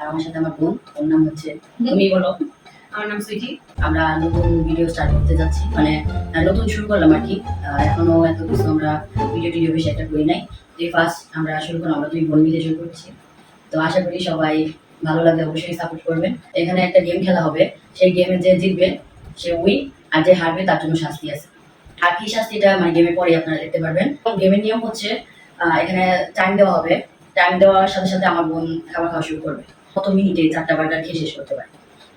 আর আমার সাথে আমার বোন, ওর নাম হচ্ছে, তুমি বলো। আমার নাম সুইটি। আমরা নতুন ভিডিও স্টার্ট করতে যাচ্ছি, মানে নতুন শুরু করলাম আর কি। এখনো এত কিছু আমরা ভিডিও বেশি একটা করি নাই। এই ফার্স্ট আমরা শুরু করলাম, আমরা দুই বোন মিলে শুরু করছি। তো আশা করি সবাই ভালো লাগলে অবশ্যই সাপোর্ট করবেন। এখানে একটা গেম খেলা হবে, সেই গেমে যে জিতবে সে উইন, আর যে হারবে তার জন্য শাস্তি আছে। আর কি শাস্তিটা মানে গেমের পরে আপনারা দেখতে পারবেন। গেমের নিয়ম হচ্ছে এখানে টাইম দেওয়া হবে। টাইম দেওয়ার সাথে সাথে আমার বোন খাবার খাওয়া শুরু করবে, কত মিনিটে 4টা বার্গার খেয়ে শেষ করতে পারে।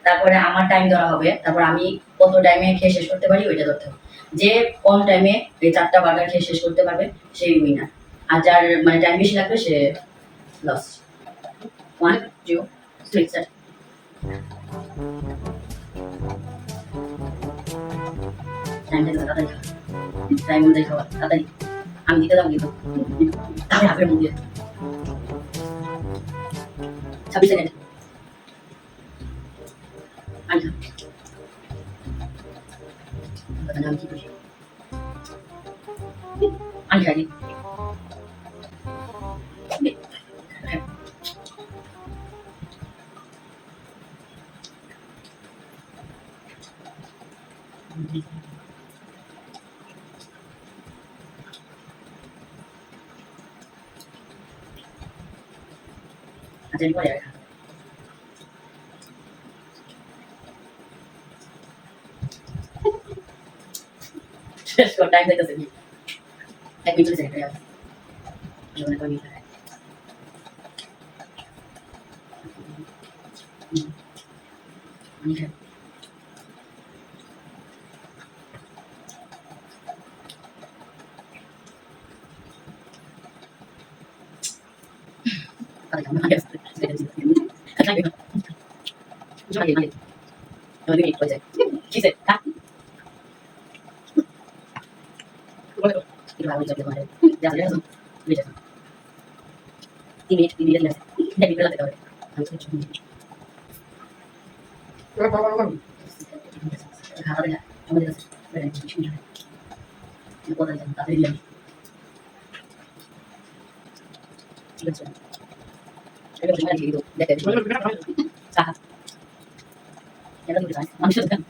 তারপরে আমার টাইম ধরা হবে, তারপর আমি কত টাইমে খেয়ে শেষ করতে পারি ওইটা ধরতে হবে। যে কম টাইমে এই 4টা বার্গার খেয়ে শেষ করতে পারবে সেই উইনার, আর যার মানে টাইম বেশি লাগবে সে লস। 1 2 3 স্টার্ট। টাইমটা তাড়াতাড়ি খাওয়া, টাইম অনুযায়ী খাওয়া তাড়াতাড়ি। আমি দিতে যাবো কিন্তু তাহলে হাতের মধ্যে 26 সেকেন্ড। আমি খাবো, আমি কি করি, আমি খাই। আচ্ছা পরে রাখা শেষ কর, টাইম দেখতেছে 1 মিনিট 40 সেকেন্ড। জীবনে কয় মিনিট লাগে? আমি খাই। তাহলে কেমন লাগে? লাগে 2 মিনিট হয়ে যায়। কিসে কাট itu baru jadi kemarin jangan langsung beda 3 minit lah jadi berat itu langsung cuma kata dia cuma dia berhenti cuma itu kota yang tak ada dia tidak cuma saya cuma lagi gitu dia kayak sah yang lagi desain manusia kan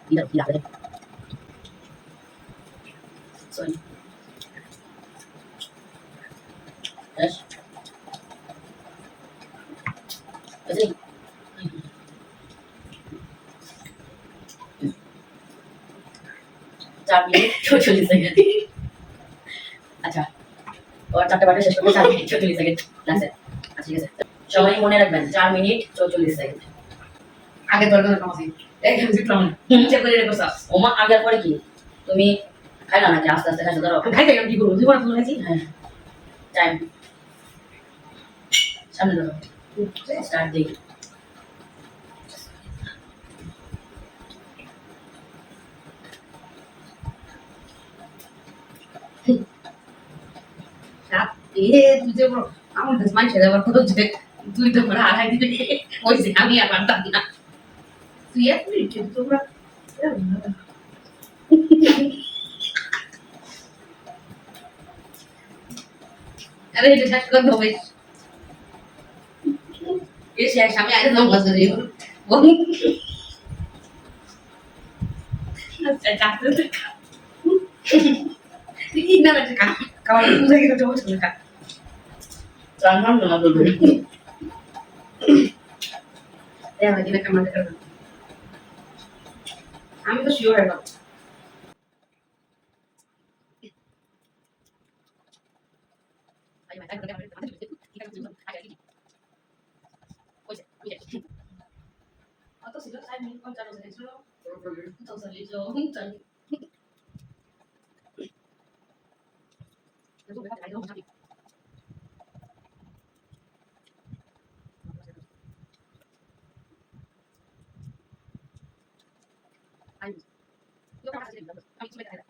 tidak ada sorry yes jadi 4 minute 44 second আচ্ছা ওর 4টা বাটা শেষ করতে 4 minute 44 second লাগছে আচ্ছা ঠিক আছে সবাই মনে রাখবেন 4 মিনিট 44 সেকেন্ড আগে তোর কথা কমাছি একদম জিতলাম না চেক করে রেখো স্যার ওমা আগের পরে কি তুমি খাইলা নাকি আস্তে আস্তে খাইছো ধরো খাইতে গেলাম কি করবো জীবন তো খাইছি হ্যাঁ টাইম সামনে ধরো স্টার্ট দেই সাত তুই যে আমার দেশ মাইছে আবার তো যে তুই তো মানে আড়াই দিতে কইছিস আমি আর পারতাম না তুই এক মিনিট কিন্তু তোমরা আরে এটা শেষ করতে হবে এই শেষ আমি আগে তো মজা দিই আচ্ছা চাকরি কি না এটা খাওয়া বুঝে গেলে তো হচ্ছে না রান্না না বলবো দেখা কিনা কেমন দেখো আমি তো শিওর এখন কত ছিল 5 মিনিট 55 সেকেন্ড ছিল তো চলিছো চলি itu mereka kayak ngomong sakit. Ayo. Lu kan kasih bagus. Kami coba ada.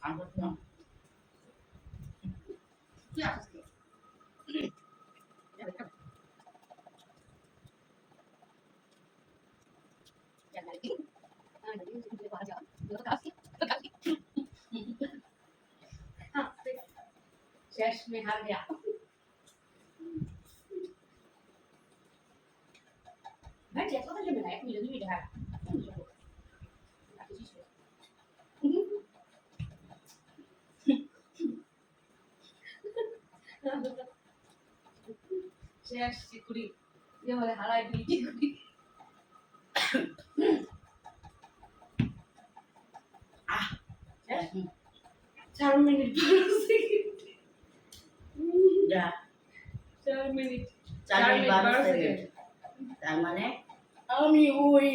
aku tuh Ya. Ya, betul. Ya, lagi. Nah, jadi itu dia aja. Lu kasih. Kasih. শেষ में हार गया ভাই চেক কথা কেন এক মিনিট 2 মিনিট হ্যাঁ শেষ চিকুরি যে বলে হারাই দিই চিকুরি হুম, 4 মিনিট যা 4 মিনিট 4 মিনিট 12 12 সেকেন্ড তার মানে আমি ওই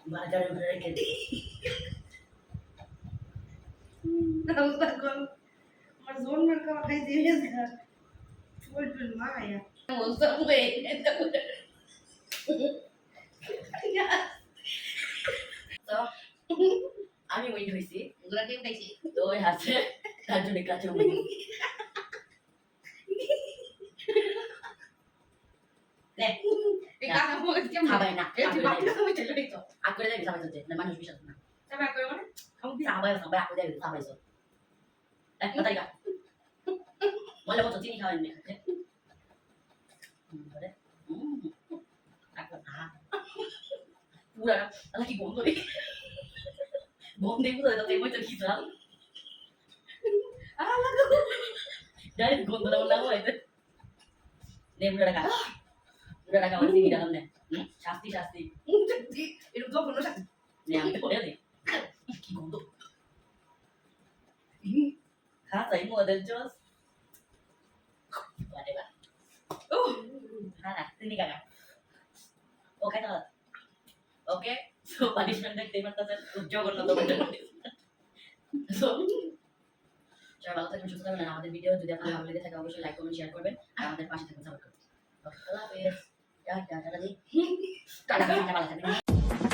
বাজারে ঘুরে রেখে দিই আমার জোন মের খাওয়া খাই দিয়ে বলবেন মা ইয়া ওসব হয়ে তো আমি উইন হয়েছি ওরা কেউ খাইছি তো ওই হাসে তার জন্য কাছে উইন এই কাকা বলে কেমন খাবাই না এই তুই বাকি সময় চলে দিত আগ করে দেয় খাবাই চলছে না মানুষ বিশ্বাস না তবে করে মানে খাবাই খাবাই আগ করে দেয় খাবাই চল এক কথাই কা বলে মতো চিনি খাওয়াই নি খাচ্ছে করে পুরা আলা কি গন্ধ রে গন্ধে পুরো তো তেমন তো খিসাল যাই গন্ধ দাও না হইতে নে পুরা টাকা আমার সিগি দাম নে শাস্তি শাস্তি এরকম তো কোনো শাস্তি নে আমি তো করে দে কি গন্ধ খা তাই মদের জস whatever তিনি কাকা ওকে তো ওকে সো পানিশমেন্ট দেখতে পারতেছেন জঘন্যতম সো সবাই ভালো থাকবেন সুস্থ থাকবেন আর আমাদের ভিডিও যদি আপনাদের ভালো লেগে থাকে অবশ্যই লাইক কমেন্ট শেয়ার করবেন আর আমাদের পাশে থাকবেন সাপোর্ট করবেন ওকে আল্লাহ হাফেজ টাটা টাটা টাটা টাটা ভালো থাকবেন